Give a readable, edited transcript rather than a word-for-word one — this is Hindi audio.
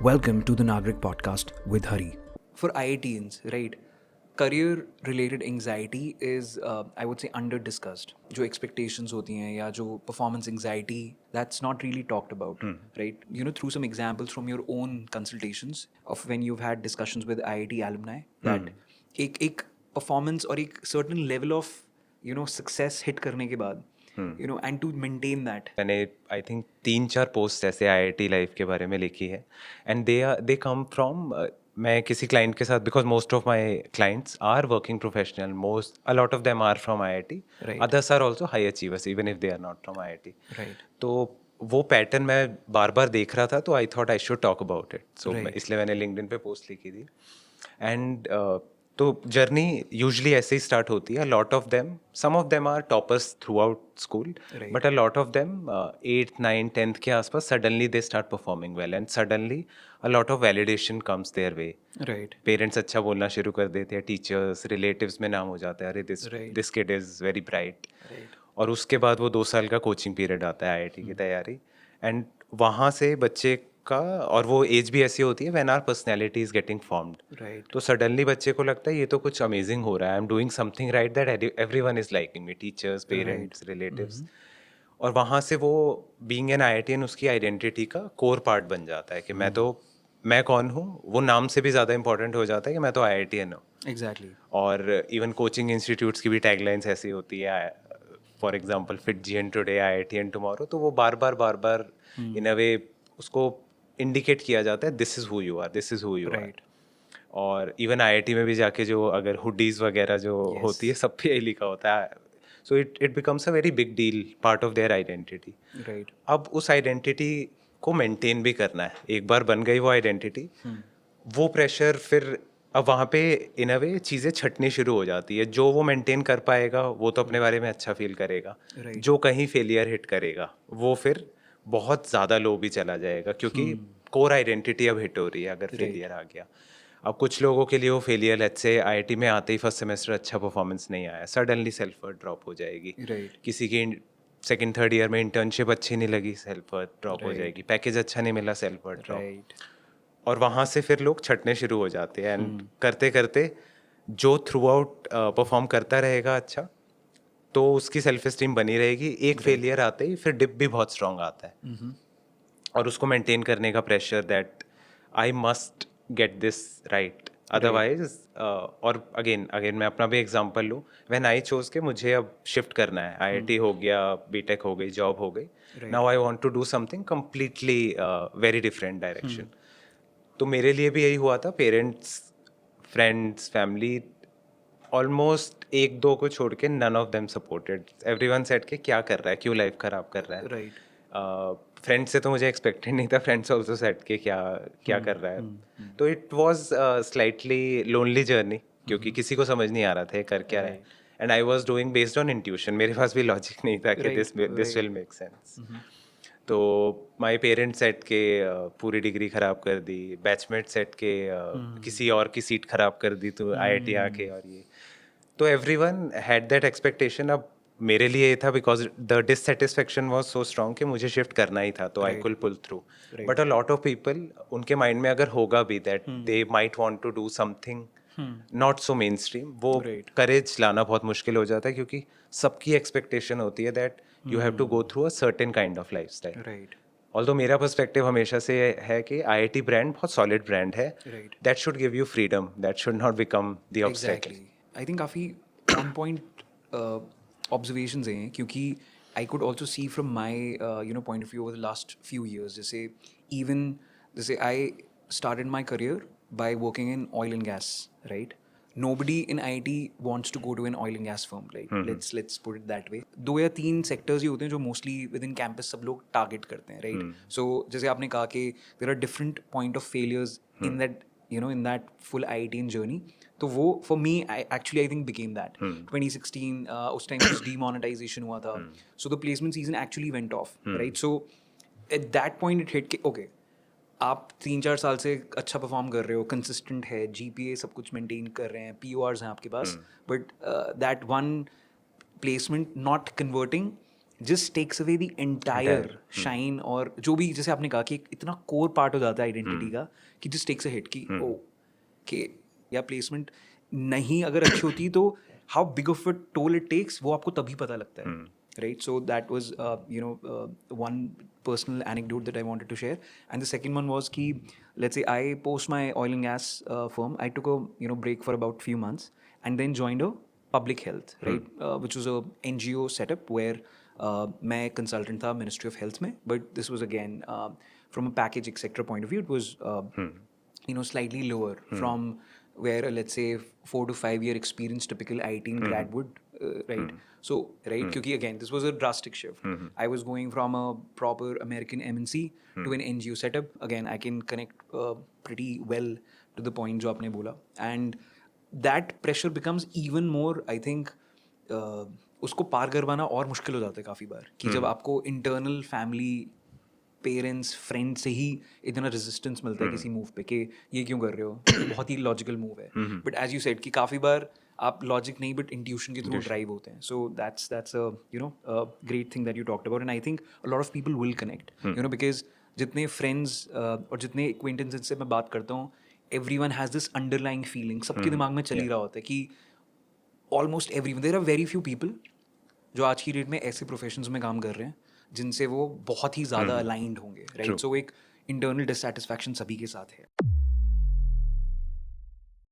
Welcome to the Nagrik podcast with Hari. For IITians, right? Career related anxiety is, I would say, under discussed. जो expectations होती हैं या जो performance anxiety, that's not really talked about, right? Through some examples from your own consultations of when you've had discussions with IIT alumni, that एक performance और एक certain level of success hit करने के बाद, and to maintain that. मैंने आई थिंक 3-4 पोस्ट ऐसे आईआईटी लाइफ के बारे में लिखी है एंड दे कम फ्रॉम मैं किसी क्लाइंट के साथ because most of my clients are working professional most a lot of them are from IIT Right. Others are also high achievers even if they are not from IIT Right. तो वो पैटर्न मैं बार बार देख रहा था तो I thought I should talk about it so Right. इसलिए मैंने लिंक्डइन पे पोस्ट लिखी थी एंड तो जर्नी यूजली ऐसे ही स्टार्ट होती है lot of them some of them are toppers throughout school Right. But a lot of them 8th 9th 10th के आसपास suddenly they start performing well and suddenly a lot of validation comes their way Right. Parents अच्छा बोलना शुरू कर देते हैं टीचर्स रिलेटिव्स में नाम हो जाता है अरे Right. This kid is very bright Right. और उसके बाद वो 2 साल का कोचिंग पीरियड आता है आईआईटी की तैयारी एंड वहाँ से बच्चे का और वो एज भी ऐसी होती है when our personality is getting formed Right. तो सडनली बच्चे को लगता है ये तो कुछ अमेजिंग हो रहा है I am doing something right that everyone is liking me teachers parents relatives और वहाँ से वो बीइंग एन आईआईटीएन उसकी आइडेंटिटी का कोर पार्ट बन जाता है कि मैं कौन हूँ वो नाम से भी ज़्यादा इंपॉर्टेंट हो जाता है कि मैं तो आईआईटीएन हूँ Exactly. और इवन कोचिंग इंस्टीट्यूट्स की भी टैगलाइंस ऐसी होती है for example FIITJEEan today IITian tomorrow तो वो बार बार इन अ वे उसको इंडिकेट किया जाता है this is who you are this is who you are Right. और इवन आईआईटी में भी जाके जो अगर हुडीज़ वगैरह जो Yes. होती है सब पे यही लिखा होता है so it becomes a very big deal part of their identity Right. अब उस आइडेंटिटी को मेंटेन भी करना है एक बार बन गई वो आइडेंटिटी वो प्रेशर फिर अब वहाँ पे इन अ वे चीज़ें छटनी शुरू हो जाती है जो वो मेंटेन कर पाएगा वो तो अपने बारे में अच्छा फील करेगा Right. जो कहीं फेलियर हिट करेगा वो फिर बहुत ज़्यादा लो भी चला जाएगा क्योंकि कोर आइडेंटिटी अब हिट हो रही है अगर फेलियर आ गया अब कुछ लोगों के लिए वो फेलियर लेट्स से आईआईटी में आते ही फर्स्ट सेमेस्टर अच्छा परफॉर्मेंस नहीं आया सडनली सेल्फ वर्थ ड्रॉप हो जाएगी Right. किसी की सेकंड थर्ड ईयर में इंटर्नशिप अच्छी नहीं लगी सेल्फ वर्थ ड्रॉप हो Right. जाएगी पैकेज अच्छा नहीं मिला सेल्फ वर्थ ड्रॉप Right. और वहाँ से फिर लोग छटने शुरू हो जाते हैं एंड करते करते जो थ्रू आउट परफॉर्म करता रहेगा अच्छा तो उसकी सेल्फ एस्टीम बनी रहेगी एक फेलियर आते ही फिर डिप भी बहुत स्ट्रांग आता है और उसको मेंटेन करने का pressure that I must get this right otherwise और अगेन अगेन मैं अपना भी एग्जांपल लूँ व्हेन आई चोज के मुझे अब शिफ्ट करना है आईआईटी हो गया बीटेक हो गई जॉब हो गई now I want to do something completely very different direction तो मेरे लिए भी यही हुआ था पेरेंट्स फ्रेंड्स फैमिली ऑलमोस्ट एक दो को छोड़ के none of them supported everyone said के क्या कर रहा है क्यों लाइफ खराब कर रहा है Right. फ्रेंड्स से तो मुझे एक्सपेक्टेड नहीं था फ्रेंड्स ऑल्सो सेड के क्या क्या कर रहा है तो it was slightly lonely journey क्योंकि किसी को समझ नहीं आ रहा था ये कर क्या रहा है and I was doing based on intuition मेरे पास भी लॉजिक नहीं था कि Right, this will right. Make sense तो माय पेरेंट्स सेट के पूरी डिग्री खराब कर दी बैचमेट सेट के किसी और की सीट खराब कर दी तो आईआईटी आके और ये तो एवरीवन हैड दैट एक्सपेक्टेशन अब मेरे लिए ये था because the dissatisfaction was so strong कि मुझे शिफ्ट करना ही था तो I could pull through but a lot of people उनके माइंड में अगर होगा भी that they might want to do something not so mainstream वो Right. करेज लाना बहुत मुश्किल हो जाता है क्योंकि सबकी एक्सपेक्टेशन होती है that you have to go through a certain kind of lifestyle Right. Although मेरा पर्सपेक्टिव हमेशा से है कि आईआईटी ब्रांड बहुत सॉलिड ब्रांड है Right. That should give you freedom that should not become the obstacle Exactly. I think काफ़ी on point observations हैं क्योंकि I could also see from my point of view over the last few years. जैसे I started my career by working in oil and gas, right? Nobody in IT wants to go to an oil and gas firm. Like let's put it that way. 2 या 3 sectors ही होते हैं जो mostly within campus सब लोग target करते हैं, right? So जैसे आपने कहा कि there are different point of failures in that in that full IITian journey. तो वो for me I think became that 2016 उस टाइम कुछ demonetization हुआ था so the placement season actually went off right so at that point it hit कि okay आप 3-4 साल से अच्छा परफॉर्म कर रहे हो कंसिस्टेंट है जीपीए सब कुछ मेंटेन कर रहे हैं पीओआरस हैं आपके पास but that one placement not converting just takes away the entire shine और जो भी जैसे आपने कहा कि एक इतना कोर पार्ट हो जाता है आइडेंटिटी का कि just takes a hit कि ओ कि या प्लेसमेंट नहीं अगर अच्छी होती तो how big of a toll it takes वो आपको तभी पता लगता है right? So that was one personal anecdote that I wanted to share, and the second one was ki let's say I post my oil and gas firm, I took a break for about few months and then joined a public health, right? Which was a NGO setup where मैं consultant था Ministry of Health में, but this was again from a package etc point of view it was slightly lower from where let's say 4 to 5 year experience typical IT grad would right. So right क्योंकि again this was a drastic shift. I was going from a proper American MNC to an NGO setup. Again I can connect pretty well to the point जो आपने बोला, and that pressure becomes even more I think उसको पार करवाना और मुश्किल हो जाता है काफ़ी बार कि जब आपको internal family पेरेंट्स फ्रेंड से ही इतना रेजिस्टेंस मिलता है किसी मूव पे कि ये क्यों कर रहे हो, ये बहुत ही लॉजिकल मूव है, बट एज यू सेड कि काफ़ी बार आप लॉजिक नहीं बट इंट्यूशन के थ्रू ड्राइव होते हैं. So that's great thing that you talked about, and I think a lot of people will connect because जितने फ्रेंड्स और जितने एक्वेंटेंसेस से मैं बात करता हूँ everyone has this underlying feeling, सबके दिमाग में चल ही रहा होता है कि almost everyone, there are very few people जो आज की डेट में ऐसे प्रोफेशंस में काम कर रहे हैं जिनसे वो बहुत ही ज़्यादा अलाइंड होंगे, राइट? सो एक इंटरनल डिससैटिस्फैक्शन सभी के साथ है.